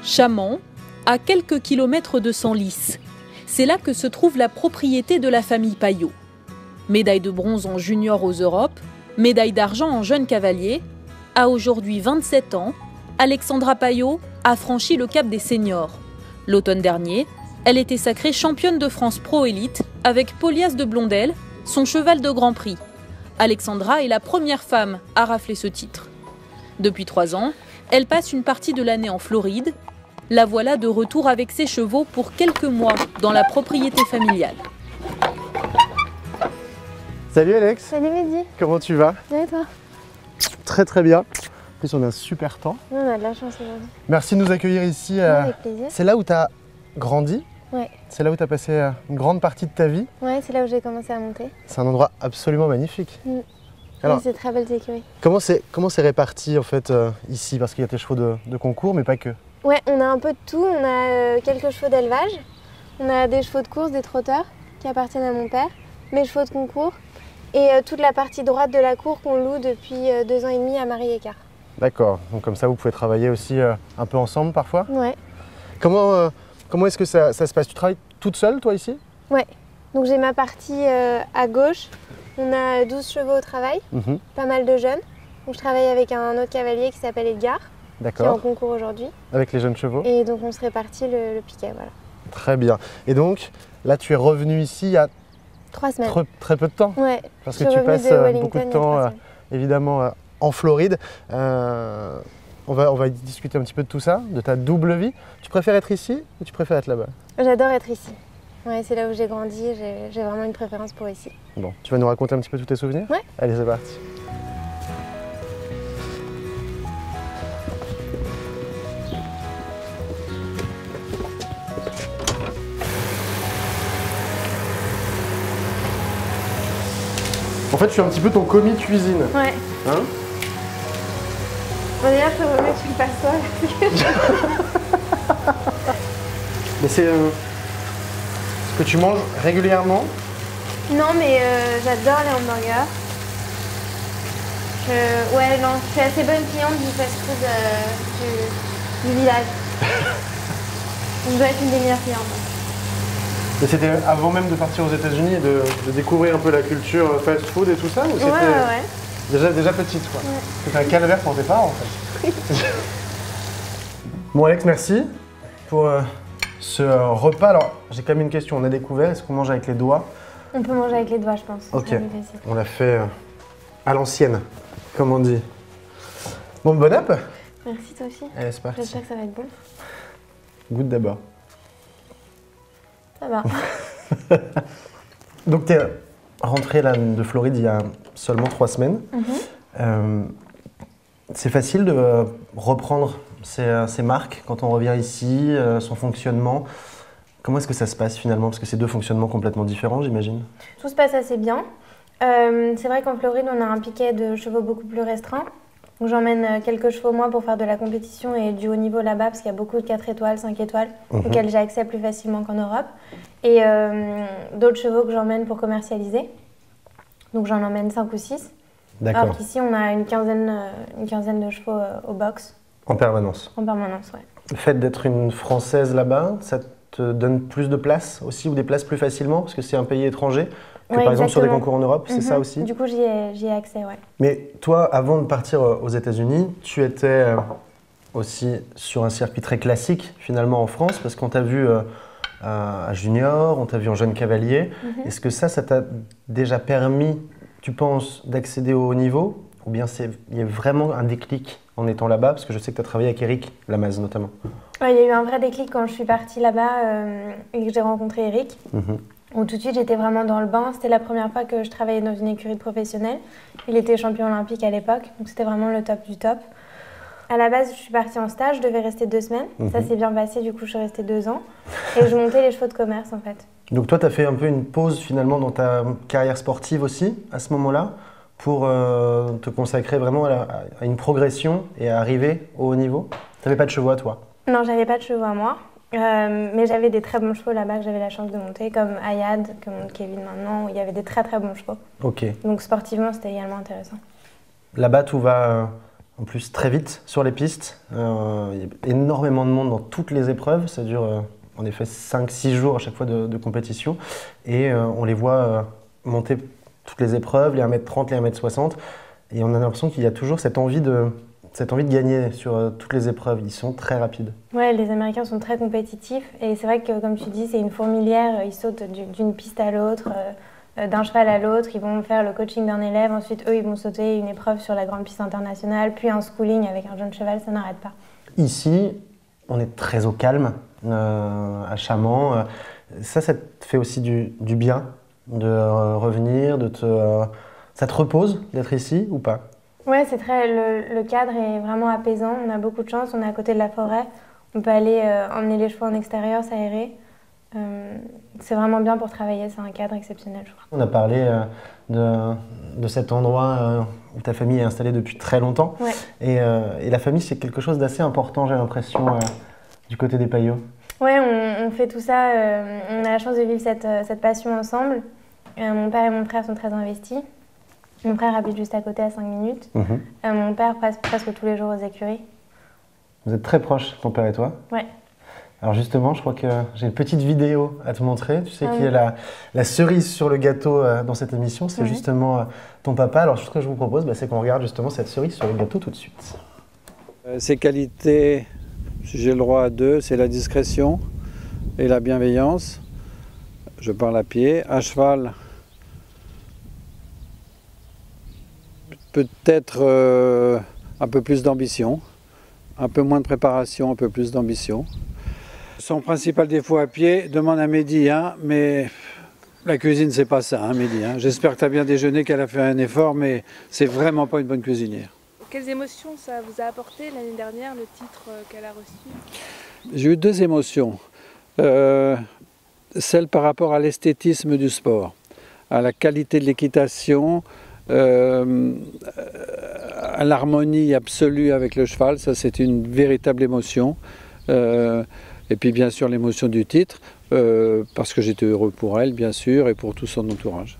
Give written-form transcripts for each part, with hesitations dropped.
Chamans, à quelques kilomètres de Senlis. C'est là que se trouve la propriété de la famille Payot. Médaille de bronze en junior aux Europes, médaille d'argent en jeune cavalier, à aujourd'hui 27 ans, Alexandra Payot a franchi le cap des seniors. L'automne dernier, elle était sacrée championne de France Pro Élite avec Polias de Blondel, son cheval de Grand Prix. Alexandra est la première femme à rafler ce titre. Depuis 3 ans, elle passe une partie de l'année en Floride. La voilà de retour avec ses chevaux pour quelques mois dans la propriété familiale. Salut Alex. Salut Mehdi. Comment tu vas? Bien et toi? Très très bien. En plus on a un super temps. On a de la chance aujourd'hui. Merci de nous accueillir ici. Avec plaisir. C'est là où tu as grandi? Ouais. C'est là où tu as passé une grande partie de ta vie? Ouais, c'est là où j'ai commencé à monter. C'est un endroit absolument magnifique. Alors, c'est très belle écurie. Comment c'est réparti en fait ici? Parce qu'il y a tes chevaux de concours mais pas que. Ouais, on a un peu de tout. On a quelques chevaux d'élevage. On a des chevaux de course, des trotteurs qui appartiennent à mon père, mes chevaux de concours et toute la partie droite de la cour qu'on loue depuis 2 ans et demi à Marie Écart. D'accord, donc comme ça vous pouvez travailler aussi un peu ensemble parfois? Ouais. Comment est-ce que ça se passe? Tu travailles toute seule toi ici? Ouais, donc j'ai ma partie à gauche. On a 12 chevaux au travail, pas mal de jeunes. Donc je travaille avec un autre cavalier qui s'appelle Edgar, qui est en concours aujourd'hui. Avec les jeunes chevaux? Et donc on se répartit le piquet, voilà. Très bien. Et donc là tu es revenu ici il y a 3 semaines. Très peu de temps? Ouais. Parce que tu passes beaucoup de temps évidemment en Floride. On va discuter un petit peu de tout ça, de ta double vie. Tu préfères être ici ou tu préfères être là-bas? J'adore être ici. Ouais, c'est là où j'ai grandi, j'ai vraiment une préférence pour ici. Bon, tu vas nous raconter un petit peu tous tes souvenirs? Ouais. Allez, c'est parti. En fait, je suis un petit peu ton commis cuisine. Ouais. Hein? Bon, d'ailleurs, c'est mieux que tu le passes toi. Mais c'est ce que tu manges régulièrement? Non, mais j'adore les hamburgers. Ouais, non, je suis assez bonne cliente du fast-food du village. Je dois être une des meilleures clientes. Mais c'était avant même de partir aux États-Unis et de découvrir un peu la culture fast-food et tout ça? Ou c'était ouais. déjà petite quoi? Ouais. C'était un calvaire pour tes parents en fait. Bon Alex, merci pour ce repas. Alors j'ai quand même une question, on a découvert, est-ce qu'on mange avec les doigts? On peut manger avec les doigts je pense. Ok, on l'a fait à l'ancienne, comme on dit. Bon, bon app. Merci toi aussi. Allez, c'est parti. J'espère que ça va être bon. Goûte d'abord. Ça va. Donc tu es rentré là, de Floride il y a seulement 3 semaines. C'est facile de reprendre ces marques quand on revient ici, son fonctionnement. Comment est-ce que ça se passe finalement? Parce que c'est 2 fonctionnements complètement différents, j'imagine. Tout se passe assez bien. C'est vrai qu'en Floride, on a un piquet de chevaux beaucoup plus restreint. Donc j'emmène quelques chevaux moins pour faire de la compétition et du haut niveau là-bas parce qu'il y a beaucoup de 4 étoiles, 5 étoiles auxquelles j'ai accès plus facilement qu'en Europe. Et d'autres chevaux que j'emmène pour commercialiser. Donc j'en emmène 5 ou 6. D'accord. Alors qu'ici, on a une quinzaine de chevaux au box. En permanence? En permanence, ouais. Le fait d'être une Française là-bas, ça te donne plus de place aussi ou des places plus facilement parce que c'est un pays étranger? Que par exemple sur des concours en Europe, c'est ça aussi? Du coup, j'y ai accès, ouais. Mais toi, avant de partir aux États-Unis, tu étais aussi sur un circuit très classique finalement en France parce qu'on t'a vu à junior, on t'a vu en jeune cavalier. Est-ce que ça t'a déjà permis, tu penses, d'accéder au haut niveau? Ou bien il y a vraiment un déclic en étant là-bas? Parce que je sais que tu as travaillé avec Eric Lamaze notamment. Ouais, il y a eu un vrai déclic quand je suis partie là-bas et que j'ai rencontré Eric. Où tout de suite j'étais vraiment dans le bain. C'était la première fois que je travaillais dans une écurie de professionnels. Il était champion olympique à l'époque, donc c'était vraiment le top du top. À la base, je suis partie en stage, je devais rester 2 semaines. Ça s'est bien passé, du coup je suis restée 2 ans. Et je montais les chevaux de commerce en fait. Donc toi, tu as fait un peu une pause finalement dans ta carrière sportive aussi, à ce moment-là, pour te consacrer vraiment à une progression et à arriver au haut niveau? Tu n'avais pas de chevaux à toi? Non, j'avais pas de chevaux à moi. Mais j'avais des très bons chevaux là-bas que j'avais la chance de monter, comme Ayad, que monte Kevin maintenant, où il y avait des très bons chevaux. Ok. Donc sportivement, c'était également intéressant. Là-bas, tout va en plus très vite sur les pistes. Il y a énormément de monde dans toutes les épreuves. Ça dure en effet 5-6 jours à chaque fois de compétition. Et on les voit monter toutes les épreuves, les 1m30, les 1m60. Et on a l'impression qu'il y a toujours cette envie de gagner sur toutes les épreuves. Ils sont très rapides. Ouais, les Américains sont très compétitifs. Et c'est vrai que, comme tu dis, c'est une fourmilière. Ils sautent d'une piste à l'autre, d'un cheval à l'autre. Ils vont faire le coaching d'un élève. Ensuite, eux, ils vont sauter une épreuve sur la grande piste internationale, puis un schooling avec un jeune cheval. Ça n'arrête pas. Ici, on est très au calme, à Chaman. Ça te fait aussi du bien de revenir, ça te repose d'être ici ou pas? Ouais, c'est très. Le cadre est vraiment apaisant. On a beaucoup de chance. On est à côté de la forêt. On peut aller emmener les chevaux en extérieur, s'aérer. C'est vraiment bien pour travailler. C'est un cadre exceptionnel, je crois. On a parlé de cet endroit où ta famille est installée depuis très longtemps. Ouais. Et la famille, c'est quelque chose d'assez important, j'ai l'impression, du côté des Payot. Ouais, on fait tout ça. On a la chance de vivre cette passion ensemble. Mon père et mon frère sont très investis. Mon frère habite juste à côté, à 5 minutes. Mon père passe presque tous les jours aux écuries. Vous êtes très proches, ton père et toi? Ouais. Alors justement, je crois que j'ai une petite vidéo à te montrer. Tu sais qu'il y a la cerise sur le gâteau dans cette émission, c'est justement ton papa. Alors ce que je vous propose, c'est qu'on regarde justement cette cerise sur le gâteau tout de suite. Ses qualités, si j'ai le droit à deux, c'est la discrétion et la bienveillance. Je parle à pied. À cheval, peut-être un peu plus d'ambition, un peu moins de préparation, un peu plus d'ambition. Son principal défaut à pied, demande à Mehdi, mais la cuisine c'est pas ça, Mehdi. J'espère que tu as bien déjeuné, qu'elle a fait un effort, mais c'est vraiment pas une bonne cuisinière. Quelles émotions ça vous a apporté l'année dernière, le titre qu'elle a reçu? J'ai eu deux émotions. Celle par rapport à l'esthétisme du sport, à la qualité de l'équitation, à l'harmonie absolue avec le cheval, ça c'est une véritable émotion. Et puis bien sûr l'émotion du titre, parce que j'étais heureux pour elle bien sûr et pour tout son entourage.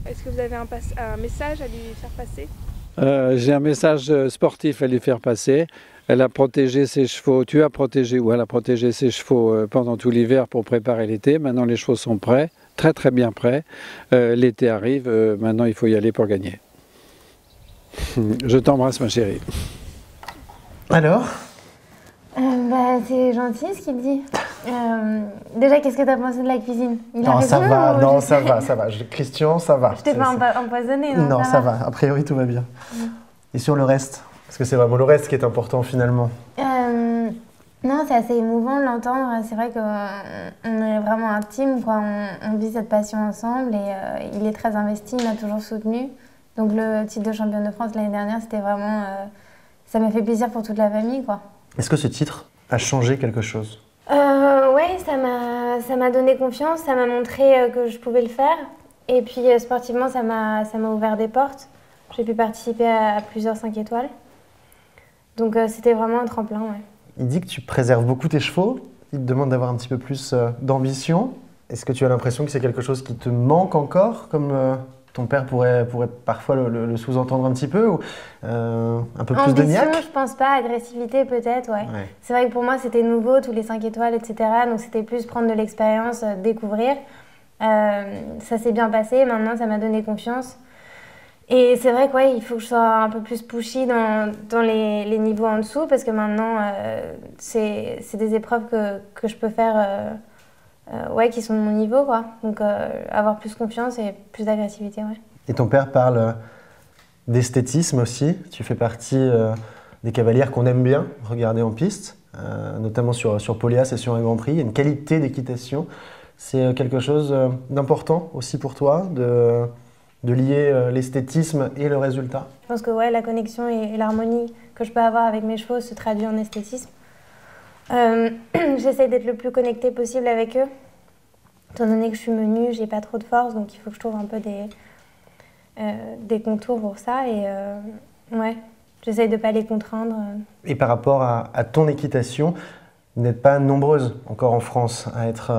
Est-ce que vous avez un message à lui faire passer? J'ai un message sportif à lui faire passer. Elle a protégé ses chevaux, elle a protégé ses chevaux pendant tout l'hiver pour préparer l'été. Maintenant les chevaux sont prêts, très très bien prêts. L'été arrive, maintenant il faut y aller pour gagner. Je t'embrasse ma chérie. Alors? C'est gentil ce qu'il dit. Déjà, qu'est-ce que tu as pensé de la cuisine? Non, ça va, ça va. Christian, ça va. Je t'ai pas empoisonné, non? Non, ça va. A priori, tout va bien. Et sur le reste? Parce que c'est vraiment le reste qui est important finalement. Non, c'est assez émouvant de l'entendre. C'est vrai qu'on est vraiment intime, quoi. On vit cette passion ensemble et il est très investi, il m'a toujours soutenu. Donc le titre de championne de France l'année dernière, c'était vraiment... ça m'a fait plaisir pour toute la famille, quoi. Est-ce que ce titre a changé quelque chose? Ouais, ça m'a donné confiance, ça m'a montré que je pouvais le faire. Et puis sportivement, ça m'a ouvert des portes. J'ai pu participer à plusieurs 5 étoiles. Donc c'était vraiment un tremplin, ouais. Il dit que tu préserves beaucoup tes chevaux. Il te demande d'avoir un petit peu plus d'ambition. Est-ce que tu as l'impression que c'est quelque chose qui te manque encore, comme ton père pourrait parfois le sous-entendre un petit peu, ou un peu plus de niaque? Ambition, je pense pas. Agressivité, peut-être, ouais. C'est vrai que pour moi, c'était nouveau, tous les 5 étoiles, etc. Donc c'était plus prendre de l'expérience, découvrir. Ça s'est bien passé. Maintenant, ça m'a donné confiance. Et c'est vrai qu'il faut que je sois un peu plus pushy dans les niveaux en dessous, parce que maintenant, c'est des épreuves que je peux faire qui sont de mon niveau, quoi. Donc avoir plus confiance et plus d'agressivité, ouais. Et ton père parle d'esthétisme aussi. Tu fais partie des cavalières qu'on aime bien regarder en piste, notamment sur Polias et sur un Grand Prix. Il y a une qualité d'équitation. C'est quelque chose d'important aussi pour toi, de lier l'esthétisme et le résultat? Je pense que la connexion et l'harmonie que je peux avoir avec mes chevaux se traduit en esthétisme. J'essaie d'être le plus connectée possible avec eux. Étant donné que je suis menue, j'ai pas trop de force, donc il faut que je trouve un peu des contours pour ça. Et j'essaie de pas les contraindre. Et par rapport à ton équitation, Vous n'êtes pas nombreuses encore en France à être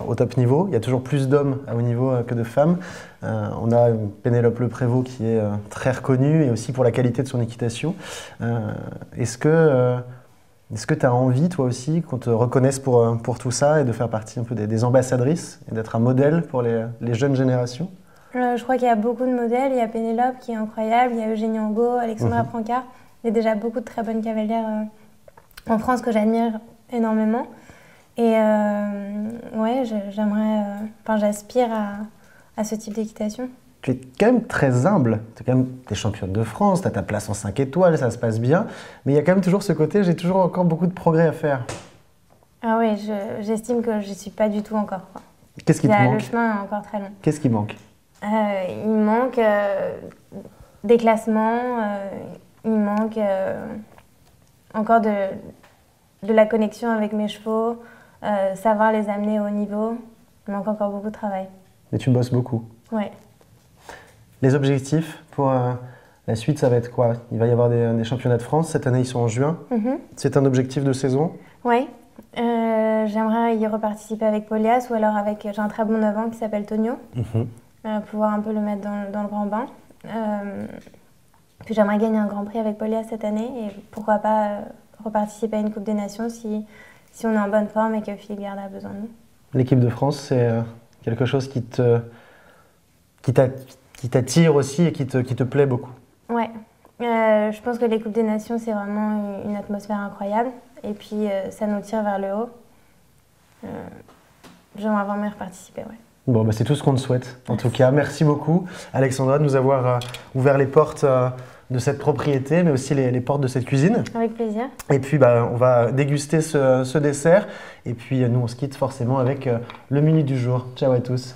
au top niveau. Il y a toujours plus d'hommes à haut niveau que de femmes. On a Pénélope Le Prévost qui est très reconnue et aussi pour la qualité de son équitation. Est-ce que tu as envie, toi aussi, qu'on te reconnaisse pour tout ça et de faire partie un peu des ambassadrices et d'être un modèle pour les jeunes générations? Je crois qu'il y a beaucoup de modèles. Il y a Pénélope qui est incroyable, il y a Eugénie Angot, Alexandra Francard. Il y a déjà beaucoup de très bonnes cavalières en France que j'admire énormément. Et ouais, j'aspire à ce type d'équitation. Tu es quand même très humble. Tu es championne de France, tu as ta place en 5 étoiles, ça se passe bien. Mais il y a quand même toujours ce côté, j'ai toujours encore beaucoup de progrès à faire. Ah oui, j'estime que je n'y suis pas du tout encore. Qu'est-ce qui te manque? Le chemin est encore très long. Qu'est-ce qui manque? Il manque des classements, il manque encore de la connexion avec mes chevaux, savoir les amener au haut niveau. Il manque encore beaucoup de travail. Mais tu bosses beaucoup. Oui. Les objectifs pour la suite, ça va être quoi? Il va y avoir des championnats de France. Cette année, ils sont en juin. C'est un objectif de saison? Oui. J'aimerais y reparticiper avec Polias ou alors avec... J'ai un très bon avant qui s'appelle Tonio. Pouvoir un peu le mettre dans le grand bain. Puis j'aimerais gagner un Grand Prix avec Polias cette année et pourquoi pas reparticiper à une Coupe des Nations si on est en bonne forme et que Philippe Garde a besoin de nous. L'équipe de France, c'est quelque chose qui t'attire aussi et qui te plaît beaucoup? Ouais. Je pense que les Coupes des Nations, c'est vraiment une atmosphère incroyable et puis ça nous tire vers le haut. J'aimerais vraiment y reparticiper, ouais. Bon, c'est tout ce qu'on te souhaite. En tout cas, merci beaucoup, Alexandra, de nous avoir ouvert les portes de cette propriété, mais aussi les portes de cette cuisine. Avec plaisir. Et puis, on va déguster ce dessert. Et puis, nous, on se quitte forcément avec le menu du jour. Ciao à tous.